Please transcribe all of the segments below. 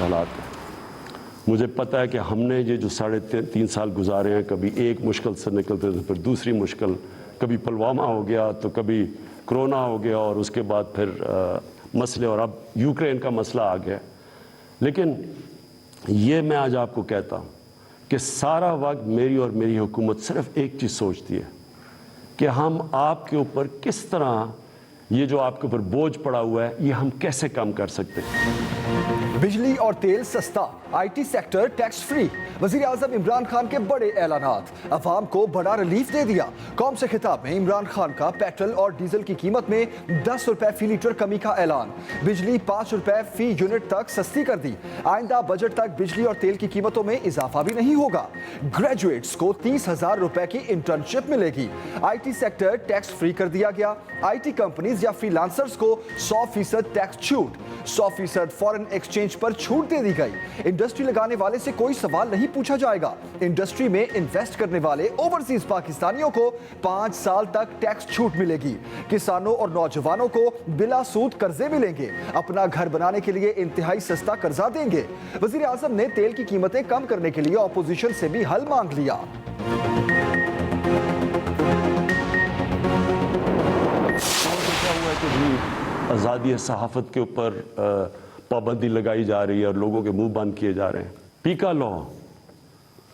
مشکل حالات ہیں. مجھے پتہ ہے کہ ہم نے یہ جو 3.5 سال گزارے ہیں، کبھی ایک مشکل سے نکلتے تھے، پھر دوسری مشکل، کبھی پلوامہ ہو گیا تو کبھی کرونا ہو گیا، اور اس کے بعد پھر مسئلے، اور اب یوکرین کا مسئلہ آ گیا. لیکن یہ میں آج آپ کو کہتا ہوں کہ سارا وقت میری اور میری حکومت صرف ایک چیز سوچتی ہے کہ ہم آپ کے اوپر کس طرح یہ جو آپ کے اوپر بوجھ پڑا ہوا ہے یہ ہم کیسے کم کر سکتے ہیں. بجلی اور تیل سستا، I T sector tax free, وزیر اعظم عمران خان کے بڑے اعلانات، عوام کو بڑا ریلیف دے دیا. قوم سے خطاب میں عمران خان کا پیٹرول اور ڈیزل کی قیمت میں 10 روپے فی لیٹر کمی کا اعلان. بجلی 5 روپے فی یونٹ تک سستی کر دی. آئندہ بجٹ تک بجلی اور تیل کی قیمتوں میں اضافہ بھی نہیں ہوگا. گریجویٹس کو 30,000 روپے کی انٹرنشپ ملے گی. I T sector tax free کر دیا گیا. آئی ٹی کمپنیز یا فری لانسرز کو 100% ٹیکس چھوٹ، 100% فارن ایکسچینج پر چھوٹ دے دی گئی. انڈسٹری لگانے والے سے کوئی سوال نہیں پوچھا جائے گا. انڈسٹری میں انویسٹ کرنے والے اوورسیز پاکستانیوں کو 5 سال تک ٹیکس چھوٹ ملے گی. کسانوں اور نوجوانوں کو بلا سود قرضے ملیں گے. اپنا گھر بنانے کے لیے انتہائی سستا قرضہ دیں گے. وزیر اعظم نے تیل کی قیمتیں کم کرنے کے لیے اپوزیشن سے بھی حل مانگ لیا. آزادی صحافت کے اوپر پابندی لگائی جا رہی ہے اور لوگوں کے منہ بند کیے جا رہے ہیں. پیکا لا،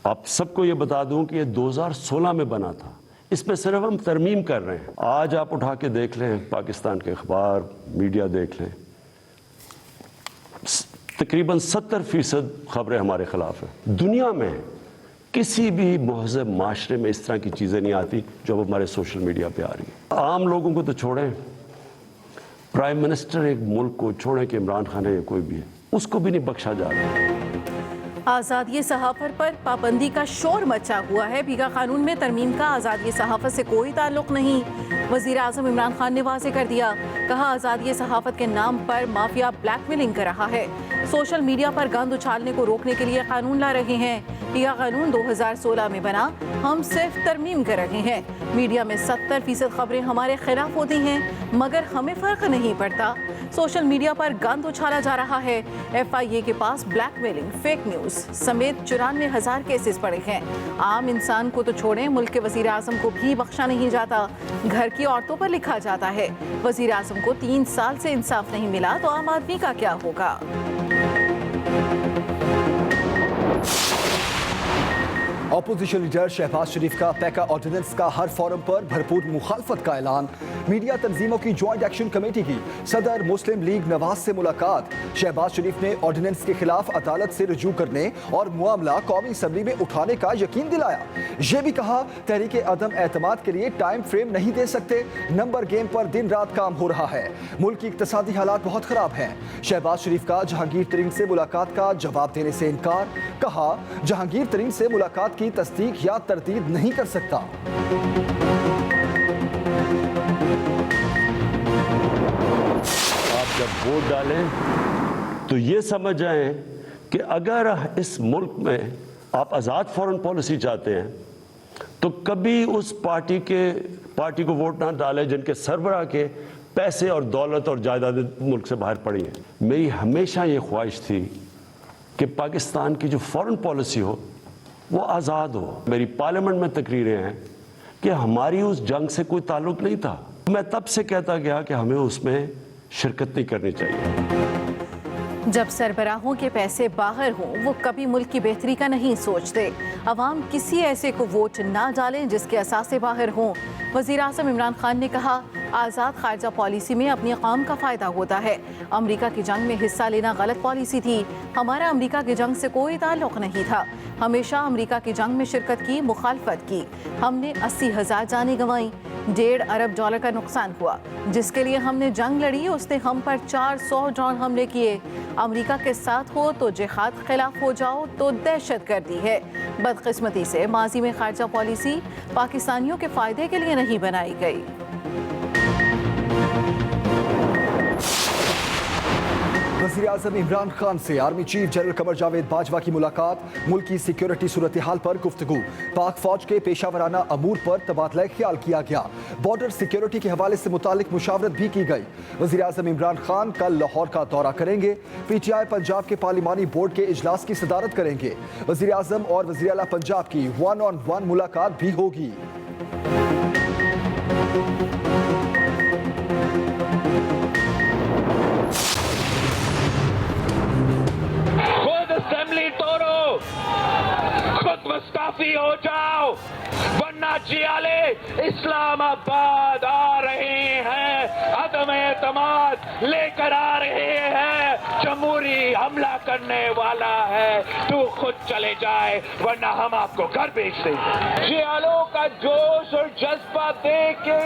آپ سب کو یہ بتا دوں کہ یہ 2016 میں بنا تھا. اس پہ صرف ہم ترمیم کر رہے ہیں. آج آپ اٹھا کے دیکھ لیں، پاکستان کے اخبار، میڈیا دیکھ لیں، تقریباً 70% خبریں ہمارے خلاف ہیں. دنیا میں کسی بھی مہذب معاشرے میں اس طرح کی چیزیں نہیں آتی جو اب ہمارے سوشل میڈیا پہ آ رہی ہیں. عام لوگوں کو تو چھوڑیں، پرائم منسٹر ایک ملک کو چھوڑیں کہ عمران خان ہے یا کوئی بھی ہے، اس کو بھی نہیں بخشا جا رہا. آزادی صحافت پر پابندی کا شور مچا ہوا ہے. بھیگا قانون میں ترمیم کا آزادی صحافت سے کوئی تعلق نہیں. وزیر اعظم عمران خان نے واضح کر دیا. کہا آزادی صحافت کے نام پر مافیا بلیک میلنگ کر رہا ہے. سوشل میڈیا پر گند اچھالنے کو روکنے کے لیے قانون لا رہے ہیں. بھیگا قانون 2016 میں بنا، ہم صرف ترمیم کر رہے ہیں. میڈیا میں 70% خبریں ہمارے خلاف ہوتی ہیں مگر ہمیں فرق نہیں پڑتا. سوشل میڈیا پر گند اچھالا جا رہا ہے. ایف آئی اے کے پاس بلیک میلنگ، فیک نیوز سمیت 94,000 کیسز پڑے ہیں. عام انسان کو تو چھوڑیں، ملک کے وزیر اعظم کو بھی بخشا نہیں جاتا. گھر کی عورتوں پر لکھا جاتا ہے. وزیر اعظم کو 3 سال سے انصاف نہیں ملا تو عام آدمی کا کیا ہوگا؟ اپوزیشن لیڈر شہباز شریف کا پیکا آرڈیننس کا ہر فورم پر بھرپور مخالفت کا اعلان. میڈیا تنظیموں کی جوائنٹ ایکشن کمیٹی کی صدر مسلم لیگ نواز سے ملاقات. شہباز شریف نے آرڈیننس کے خلاف عدالت سے رجوع کرنے اور معاملہ قومی اسمبلی میں اٹھانے کا یقین دلایا. یہ بھی کہا تحریک عدم اعتماد کے لیے ٹائم فریم نہیں دے سکتے. نمبر گیم پر دن رات کام ہو رہا ہے. ملک کی اقتصادی حالات بہت خراب ہیں. شہباز شریف کا جہانگیر ترین سے ملاقات کا جواب دینے سے انکار. کہا جہانگیر ترین سے ملاقات کی تصدیق یا تردید نہیں کر سکتا. آپ جب ووٹ ڈالیں تو یہ سمجھ جائیں کہ اگر اس ملک میں آپ آزاد فورن پالیسی چاہتے ہیں تو کبھی اس پارٹی کو ووٹ نہ ڈالیں جن کے سربراہ کے پیسے اور دولت اور جائیدادیں ملک سے باہر پڑی ہیں. میری ہمیشہ یہ خواہش تھی کہ پاکستان کی جو فورن پالیسی ہو وہ آزاد ہو. میری پارلیمنٹ میں تقریریں ہیں کہ ہماری اس جنگ سے کوئی تعلق نہیں تھا. میں تب سے کہتا گیا کہ ہمیں اس میں شرکت نہیں کرنی چاہیے. جب سربراہوں کے پیسے باہر ہوں وہ کبھی ملک کی بہتری کا نہیں سوچتے. عوام کسی ایسے کو ووٹ نہ ڈالیں جس کے اثاثے باہر ہوں. وزیر اعظم عمران خان نے کہا آزاد خارجہ پالیسی میں اپنی قوم کا فائدہ ہوتا ہے. امریکہ کی جنگ میں حصہ لینا غلط پالیسی تھی. ہمارا امریکہ کی جنگ سے کوئی تعلق نہیں تھا. ہمیشہ امریکہ کی جنگ میں شرکت کی، مخالفت کی. ہم نے 80,000 جانیں گنوائیں، $1.5 ارب کا نقصان ہوا. جس کے لیے ہم نے جنگ لڑی اس نے ہم پر 400 ڈرون حملے کیے. امریکہ کے ساتھ ہو تو جہاد، خلاف ہو جاؤ تو دہشت گردی ہے. بدقسمتی سے ماضی میں خارجہ پالیسی پاکستانیوں کے فائدے کے لیے نہیں بنائی گئی. वज़ीर आज़म इमरान खान से army chief general Qamar Javed Bajwa की मुलाकात, मुल्क की सिक्योरिटी सूरत हाल पर गुफ्तगू, पाक फौज के पेशावराना अमूर पर तबादला ख्याल किया गया, बॉर्डर सिक्योरिटी के हवाले से मुतालिक मुशावरत भी की गई। वज़ीर आज़म इमरान खान कल लाहौर का दौरा करेंगे, PTI पंजाब के पार्लिमानी बोर्ड के इजलास की सदारत करेंगे। वज़ीर आज़म और वज़ीर आला पंजाब की 1-on-1 मुलाकात भी होगी। असेंबली तोड़ो, खुद मुस्ताफी हो जाओ, वरना जियाले इस्लामाबाद आ रहे हैं, अदम एतमाद लेकर आ रहे हैं, जमहूरी हमला करने वाला है, तू खुद चले जाए वरना हम आपको घर भेज देंगे। जियालों का जोश और जज्बा देख के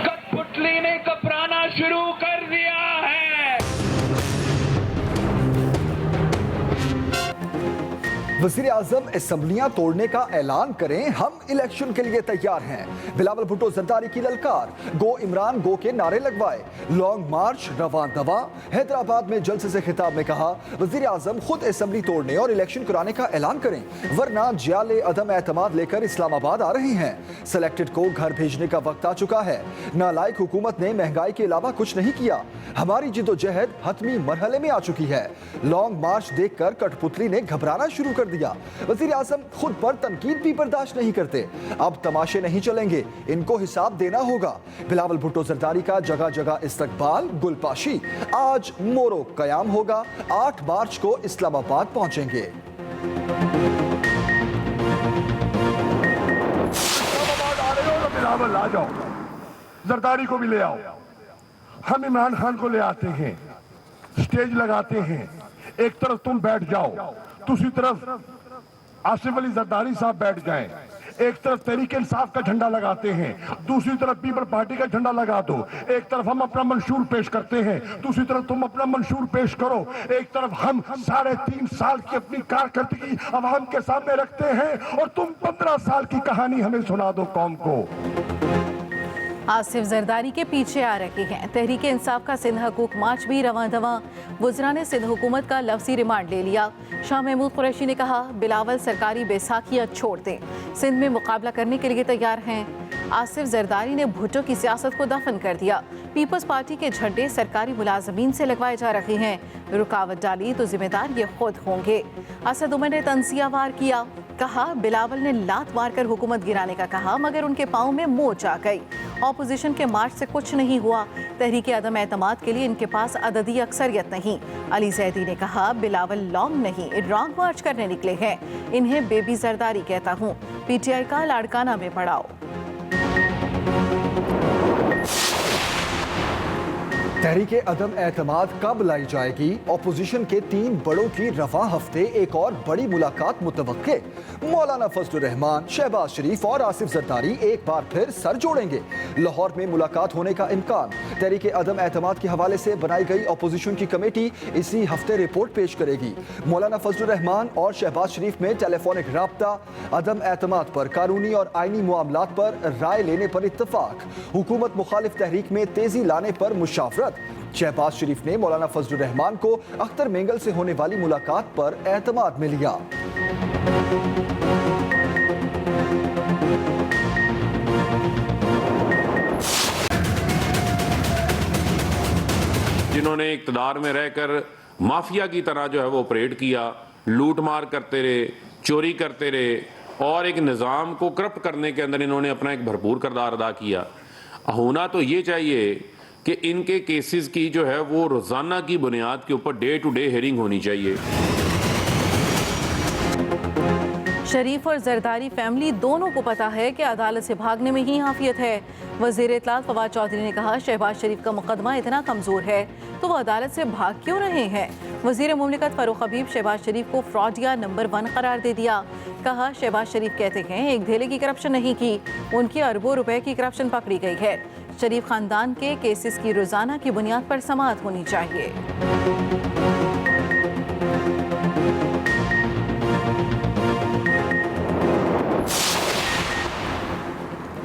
कठपुतली ने घबराना शुरू कर दिया है। वज़ीर आज़म असम्बलियां तोड़ने का ऐलान करें, हम इलेक्शन के लिए तैयार हैं। बिलावल भुट्टो जरदारी की ललकार, गो इमरान गो के नारे लगवाए, लॉन्ग मार्च रवान दवा। हैदराबाद में जलसे से खिताब में कहा, वज़ीर आज़म खुद असम्बली तोड़ने और इलेक्शन कराने का ऐलान करें, वरना जियाले अदम एतमाद लेकर इस्लामाबाद आ रहे हैं। सेलेक्टेड को घर भेजने का वक्त आ चुका है। नालायक हुकूमत ने महंगाई के अलावा कुछ नहीं किया, हमारी जिद्दोजहद हतमी मरहले में आ चुकी है। लॉन्ग मार्च देखकर कठपुतली ने घबराना शुरू कर दिया। वज़ीर आज़म खुद पर तनकीद भी बर्दाश्त नहीं करते। अब तमाशे नहीं चलेंगे, इनको हिसाब देना होगा। बिलावल भुट्टो जरदारी का जगह जगह इस्तकबाल, गुलपाशी। आज मोरो कयाम होगा, 8 मार्च को इस्लामाबाद पहुंचेंगे। इस्लामाबाद आ रहे हो तो बिलावल आ जाओ, जरदारी को भी ले आओ। हम इमरान खान को ले आते हैं, स्टेज लगाते हैं, एक तरफ तुम बैठ जाओ, दूसरी तरफ आसिफ अली जरदारी साहब बैठ जाएं, एक तरफ तहरीक इंसाफ का झंडा लगाते हैं, दूसरी तरफ पीपल पार्टी का झंडा लगा दो। एक तरफ हम अपना मंशूर पेश करते हैं, दूसरी तरफ तुम अपना मंशूर पेश करो। एक तरफ हम 3.5 साल की अपनी कारकर्दगी अवाम के सामने रखते हैं और तुम 15 साल की कहानी हमें सुना दो कौम को। आसिफ जरदारी के पीछे आ रहे हैं। तहरीक इंसाफ का सिंध हकूक मार्च भी रवां दवा। वज़रा ने सिंध हुकूमत का लफ्ज़ी रिमांड ले लिया। शाह महमूद कुरैशी ने कहा, बिलावल सरकारी बैसाखियाँ छोड़ दें, सिंध में मुकाबला करने के लिए तैयार हैं। आसिफ जरदारी ने भुट्टो की सियासत को दफन कर दिया। पीपल्स पार्टी के झंडे सरकारी मुलाजमीन से लगवाए जा रहे हैं, रुकावट डाली तो जिम्मेदार ये खुद होंगे। असद उमर ने तंजिया वार किया, कहा बिलावल ने लात मारकर हुकूमत गिराने का कहा, मगर उनके पाँव में मोच आ गई। ऑपोजिशन के मार्च से कुछ नहीं हुआ, तहरीक अदम एतमाद के लिए इनके पास अददी अक्सरियत नहीं। अली जैदी ने कहा, बिलावल लॉन्ग नहीं रॉन्ग मार्च करने निकले हैं, इन्हें बेबी जरदारी कहता हूँ, PTI का लाड़काना में पढ़ाओ। तहरीक अदम एतमाद कब लाई जाएगी? ऑपोजिशन के 3 बड़ों की रवां हफ्ते एक और बड़ी मुलाकात मुतवक्के। मौलाना फजलुर रहमान, शहबाज शरीफ और आसिफ जरदारी एक बार फिर सर जोड़ेंगे। लाहौर में मुलाकात होने का इम्कान। तहरीक अदम एतमाद के हवाले से बनाई गई ऑपोजिशन की कमेटी इसी हफ्ते रिपोर्ट पेश करेगी। मौलाना फजलुर रहमान और शहबाज शरीफ में टेलीफोनिक राब्ता, अदम एतमाद पर कानूनी और आईनी मामलात पर राय लेने पर इत्तफाक, हुकूमत मुखालिफ तहरीक में तेजी लाने पर मुशावरत। शहबाज शरीफ ने मौलाना फजलुर रहमान को अख्तर मेंगल से होने वाली मुलाकात पर एतमाद में लिया। जिन्होंने इक़्तिदार में रहकर माफिया की तरह जो है वो ऑपरेट किया, लूट मार करते रहे, चोरी करते रहे और एक निज़ाम को करप्ट करने के अंदर इन्होंने अपना एक भरपूर किरदार अदा किया। होना तो ये चाहिए कि इनके केसेस की जो है वो रोज़ाना की बुनियाद के ऊपर डे टू डे हियरिंग होनी चाहिए। शरीफ और जरदारी फैमिली दोनों को पता है कि अदालत से भागने में ही हाफियत है। वज़ीर इत्तलात फवाद चौधरी ने कहा, शहबाज शरीफ का मुकदमा इतना कमज़ोर है तो वो अदालत से भाग क्यों रहे हैं। वज़ीर मुमलिकत फ़ारूक हबीब शहबाज शरीफ को फ्रॉडिया नंबर 1 करार दे दिया। कहा, शहबाज शरीफ कहते हैं एक धेले की करप्शन नहीं की, उनकी अरबों रुपए की करप्शन पकड़ी गई है। शरीफ खानदान के केसेस की रोज़ाना की बुनियाद पर समाअत होनी चाहिए।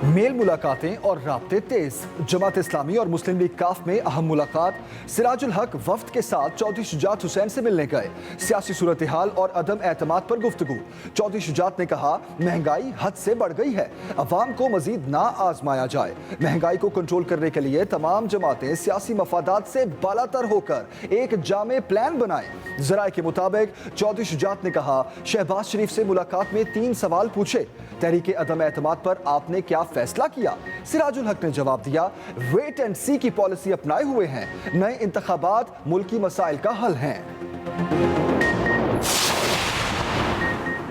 मेल मुलाकातें और राब्ते तेज। जमात इस्लामी और मुस्लिम लीग काफ में अहम मुलाकात। सिराजुल हक वफ्द के साथ चौधरी शुजात हुसैन से मिलने गए। सियासी सूरत हाल और अदम एतमाद पर गुफ्तगू। चौधरी शुजात ने कहा, महंगाई हद से बढ़ गई है, अवाम को मजीद ना आजमाया जाए। महंगाई को कंट्रोल करने के लिए तमाम जमातें सियासी मफादात से बालातर होकर एक जामे प्लान बनाएं। जराए के मुताबिक चौधरी शुजात ने कहा, शहबाज शरीफ से मुलाकात में 3 सवाल पूछे। तहरीके अदम एतमाद पर आपने क्या फैसला किया? सिराजुल हक ने जवाब दिया, वेट एंड सी की पॉलिसी अपनाए हुए हैं। नए इंतखाबात मुल्की मसाइल का हल हैं।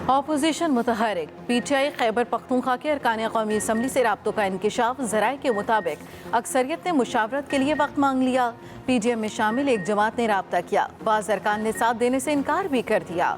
ऑपोजिशन मुतहरिक। पीटीआई खैबर पख्तूनख्वा के अरकान कौमी असम्बली से राब्तों का इंकिशाफ। जराए के मुताबिक अक्सरियत ने मुशावरत के लिए वक्त मांग लिया। पीडीएम में शामिल एक जमात ने राब्ता किया, बाज़ अरकान ने साथ देने से इनकार भी कर दिया।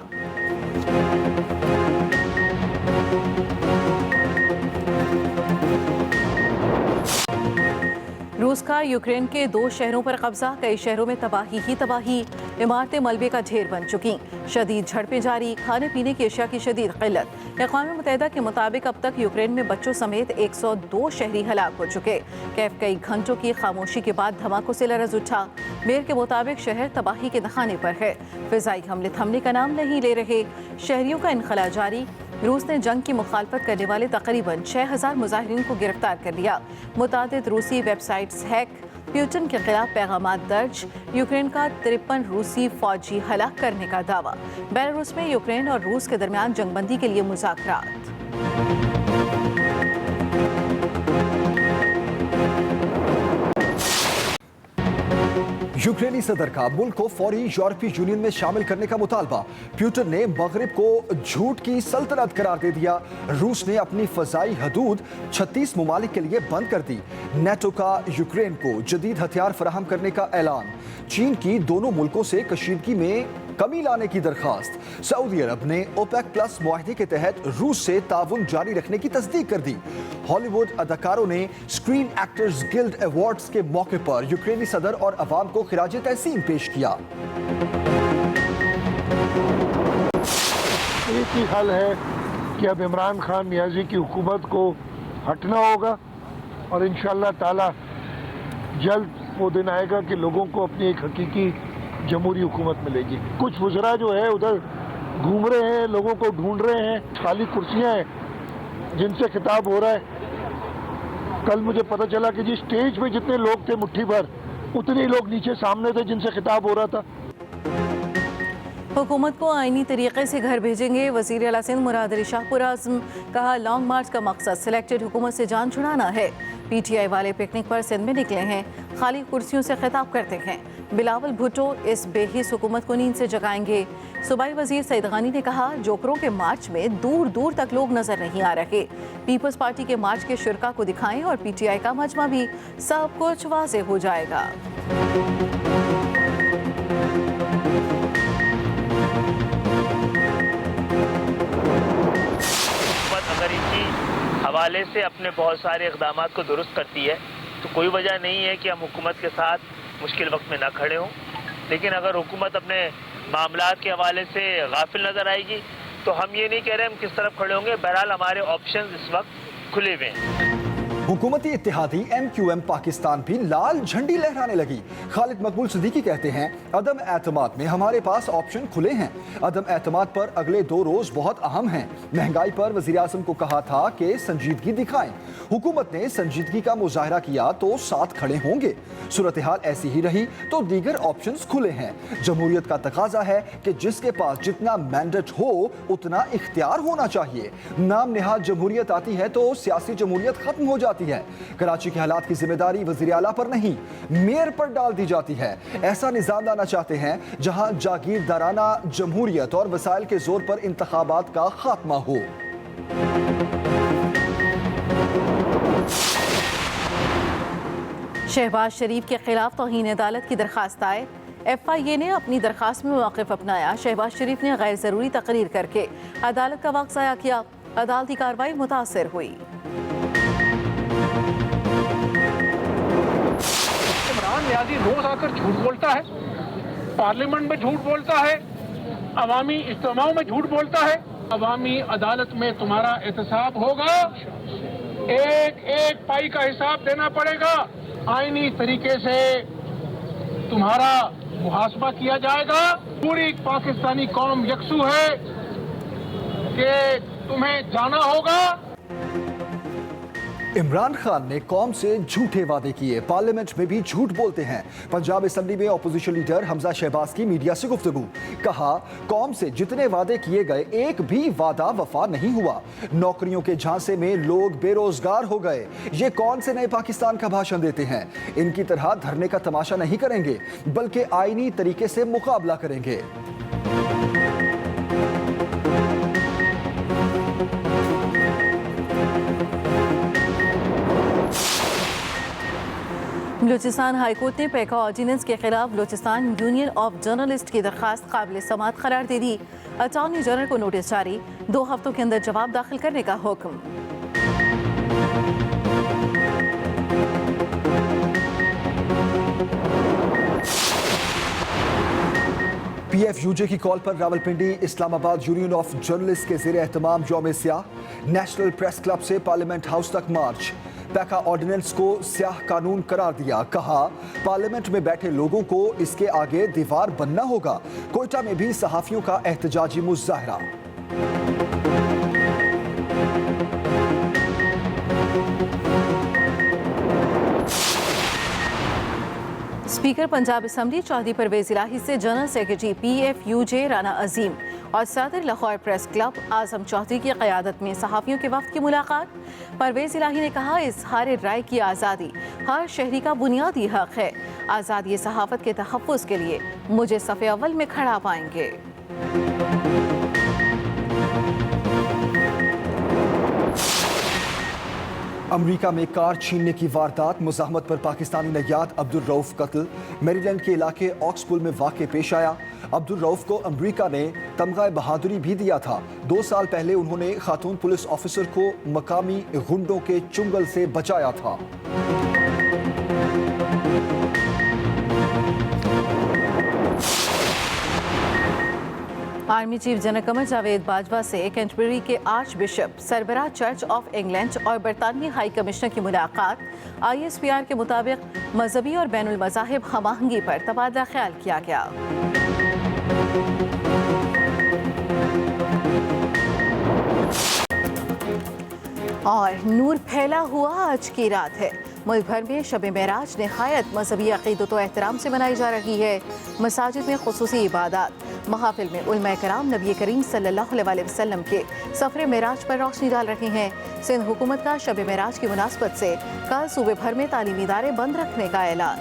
रूस का यूक्रेन के 2 शहरों पर कब्जा। कई शहरों में तबाही ही तबाही। इमारतें मलबे का ढेर बन चुकी। शदीद झड़पें जारी। खाने पीने की अशिया की शदीद किल्लत। अक़वाम मुत्तहिदा के मुताबिक अब तक यूक्रेन में बच्चों समेत 102 शहरी हलाक हो चुके। कैफ कई घंटों की खामोशी के बाद धमाकों से लरज़ उठा। मेयर के मुताबिक शहर तबाही के दखाने पर है। फ़िज़ाई हमले थमने का नाम नहीं ले रहे। शहरियों का इनखला जारी। रूस ने जंग की मुखालफत करने वाले तकरीबन 6000 मुजाहिरीन को गिरफ्तार कर लिया। मुतादिद रूसी वेबसाइट्स हैक। प्यूटन के खिलाफ पैगामात दर्ज। यूक्रेन का 53 रूसी फौजी हलाक करने का दावा। बेलारूस में यूक्रेन और रूस के दरमियान जंगबंदी के लिए मुज़ाकरात। यूक्रेनी सदर का मुल्क को फौरी यूरोपीय यूनियन में शामिल करने का मुतालबा। प्यूटन ने मगरिब को झूठ की सल्तनत करार दे दिया। रूस ने अपनी फजाई हदूद 36 ममालिक के लिए बंद कर दी। नेटो का यूक्रेन को जदीद हथियार फराहम करने का ऐलान। चीन की दोनों मुल्कों से कशीदगी में कमी लाने की दरखास्त। सऊदी अरब ने ओपेक प्लस मुआहदे के तहत रूस से ताउन जारी रखने की तस्दीक कर दी। हॉलीवुड अदाकारों ने स्क्रीन एक्टर्स गिल्ड अवार्ड्स के मौके पर यूक्रेनी सदर और अवाम को खिराजे तहसीन पेश किया। एक ही हल है कि अब इमरान खान नियाजी की हुकूमत को हटना होगा और इंशाअल्लाह ताला जल्द वो दिन आएगा कि लोगों को अपनी एक हकीकी जमहूरी हुकूमत मिलेगी। कुछ वज़रा जो है उधर घूम रहे हैं, लोगों को ढूंढ रहे हैं, खाली कुर्सियां हैं जिनसे खिताब हो रहा है। कल मुझे पता चला कि जिस स्टेज पे जितने लोग थे मुट्ठी भर, उतने लोग नीचे सामने थे जिनसे खिताब हो रहा था। हुकूमत को आईनी तरीके से घर भेजेंगे। वज़ीर आला सिंध मुराद अली शाह पुरअज़्म। कहा, लॉन्ग मार्च का मकसद सिलेक्टेड हुकूमत से जान छुड़ाना है। पीटीआई वाले पिकनिक पर सिंध में निकले हैं, खाली कुर्सियों से खिताब करते हैं। बिलावल भुट्टो इस बेहिस हुकूमत को नींद से जगाएंगे। सूबाई वजीर सईद गानी ने कहा, जोकरों के मार्च में दूर दूर तक लोग नजर नहीं आ रहे। पीपल्स पार्टी के मार्च के शुरका को दिखाएं और पीटीआई का मजमा भी, सब कुछ वाज़ेह हो जाएगा। अगर इसी हवाले से अपने बहुत सारे इक़दाम को दुरुस्त करती है तो कोई वजह नहीं है कि हम हुकूमत के साथ मुश्किल वक्त में ना खड़े हों। लेकिन अगर हुकूमत अपने मामलात के हवाले से गाफिल नज़र आएगी तो हम ये नहीं कह रहे हम किस तरफ खड़े होंगे। बहरहाल हमारे ऑप्शन इस वक्त खुले हुए हैं। हुकूमती इत्तेहादी MQM पाकिस्तान भी लाल झंडी लहराने लगी। खालिद मकबूल सिद्दीकी कहते हैं, अदम एतमाद में हमारे पास ऑप्शन खुले हैं। अदम एतमाद पर अगले 2 रोज बहुत अहम हैं। महंगाई पर वज़ीर आज़म को कहा था कि संजीदगी दिखाएं। हुकूमत ने संजीदगी का मुजाहरा किया तो साथ खड़े होंगे। सूरत हाल ऐसी ही रही तो दीगर ऑप्शंस खुले हैं। जमहूरियत का तकाजा है कि जिसके पास जितना मैंडेट हो उतना इख्तियार होना चाहिए। नाम निहाद जमहूरियत आती है तो सियासी जमहूरियत खत्म हो जाती है। कराची के हालात की जिम्मेदारी वज़ीर आला पर नहीं, मेयर पर डाल दी जाती है। ऐसा निज़ाम लाना चाहते हैं जहां जागीरदाराना जमहूरियत और वसाइल के जोर पर इंतखाबात का खात्मा हो। शहबाज शरीफ के खिलाफ तौहीन अदालत की दरखास्त आए। FIA ने अपनी दरखास्त में मौक़िफ़ अपनाया। शहबाज शरीफ ने गैर ज़रूरी तकरीर करके अदालत का वक्त ज़ाया किया। अदालती कार्रवाई मुतासर हुई। इमरान नियाज़ी रोज आकर झूठ बोलता है, पार्लियामेंट में झूठ बोलता है, अवामी इज्तिमाओं में झूठ बोलता है। अवामी अदालत में तुम्हारा एहतसाब होगा एक एक पाई का हिसाब देना पड़ेगा। आईनी तरीके से तुम्हारा मुहासबा किया जाएगा। पूरी पाकिस्तानी कौम यकसू है कि तुम्हें जाना होगा। इमरान खान ने कौम से झूठे वादे किए, पार्लियामेंट में भी झूठ बोलते हैं। पंजाब असेंबली में अपोजिशन लीडर हमजा शहबाज की मीडिया से गुफ्तगू, कहा कौम से जितने वादे किए गए एक भी वादा वफा नहीं हुआ। नौकरियों के झांसे में लोग बेरोजगार हो गए। ये कौन से नए पाकिस्तान का भाषण देते हैं? इनकी तरह धरने का तमाशा नहीं करेंगे बल्कि आईनी तरीके से मुकाबला करेंगे। बलूचिस्तान हाईकोर्ट ने पैका ऑर्डिनेंस के खिलाफ बलूचिस्तान यूनियन ऑफ जर्नलिस्ट की दरखास्त काबिल समाअत करार दे दी। अटॉर्नी जनरल को नोटिस जारी, 2 हफ्तों के अंदर जवाब दाखिल करने का हुक्म। PFUJ की कॉल पर Rawalpindi Islamabad union of journalist के ज़ेर एहतमाम यौम स्याह नेशनल प्रेस क्लब से पार्लियामेंट हाउस तक मार्च। पैका ऑर्डिनेंस को स्याह कानून करार दिया, कहा पार्लियामेंट में बैठे लोगों को इसके आगे दीवार बनना होगा। कोयटा में भी सहाफियों का एहतजाजी मुजाहरा। स्पीकर पंजाब असेंबली चौधरी परवेज इलाही से जनरल सेक्रेटरी PFUJ राना अजीम और सदर लाहौर प्रेस क्लब आजम चौधरी की क़यादत में सहाफ़ियों के वफ़द की मुलाकात। परवेज इलाही ने कहा इज़हार राय की आज़ादी हर शहरी का बुनियादी हक़ है। आज़ादी सहाफ़त के तहफ़्फ़ुज़ के लिए मुझे सफ़े अव्वल में खड़ा पाएंगे। अमेरिका में कार छीनने की वारदात, मुज़ाहमत पर पाकिस्तानी नय्याद अब्दुल रऊफ कत्ल। मैरीलैंड के इलाके ऑक्सपुल में वाक़या पेश आया। अब्दुल रऊफ को अमेरिका ने तमगा बहादुरी भी दिया था। 2 साल पहले उन्होंने खातून पुलिस ऑफिसर को मकामी गुंडों के चुंगल से बचाया था। Army chief general Qamar Javed Bajwa से कैंटरबरी के आर्च बिशप, सरबराह चर्च ऑफ इंग्लैंड और बरतानवी हाई कमिश्नर की मुलाकात। ISPR के मुताबिक मजहबी और बैनुल मज़ाहिब हमाहंगी पर तबादला ख्याल किया गया। और नूर फैला हुआ आज की रात है। मुल्क भर में शब मेराज नहायत मजहबी अक़ीदत व एहतराम से मनाई जा रही है। मसाजिद में खुसूसी इबादत, महाफिल में उलमा कराम नबी करीम सल्लल्लाहु अलैहि वसल्लम के सफ़र मेराज पर रोशनी डाल रहे हैं। सिंध हुकूमत का शब मेराज की मुनासबत से कल सूबे भर में तालीमी इदारे बंद रखने का ऐलान।